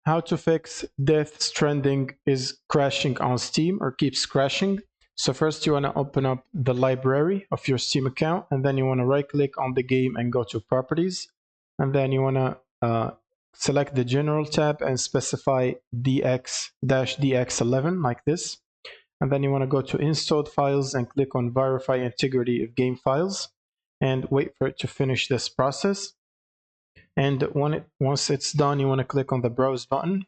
how to fix Death Stranding is crashing on Steam or keeps crashing. So first you want to open up the library of your Steam account, and then you want to right click on the game and go to properties, and then you want to select the general tab and specify DX-DX11 like this, and then you want to go to installed files and click on verify integrity of game files and wait for it to finish this process. And once it's done, you want to click on the browse button,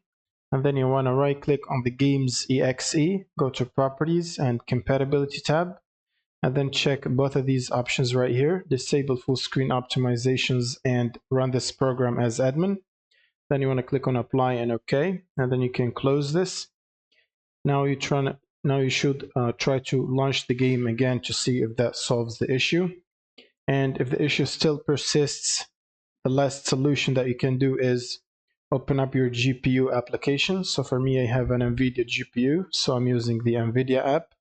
and then you want to right click on the game's exe, go to properties and compatibility tab, and then check both of these options right here, disable full screen optimizations and run this program as admin. Then you want to click on apply and OK, and then you can close this. Now you should try to launch the game again to see if that solves the issue. And if the issue still persists, the last solution that you can do is open up your GPU application. So for me, I have an NVIDIA GPU, so I'm using the NVIDIA app.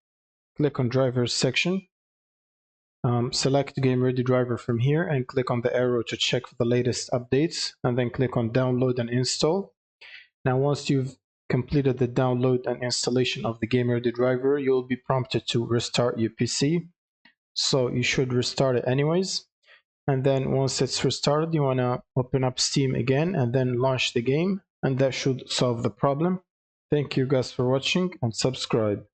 Click on drivers section, select game ready driver from here and click on the arrow to check for the latest updates, and then click on download and install. Now once you've completed the download and installation of the game ready driver, you'll be prompted to restart your PC. So you should restart it anyways. And then once it's restarted, you want to open up Steam again and then launch the game, and that should solve the problem. Thank you guys for watching and subscribe.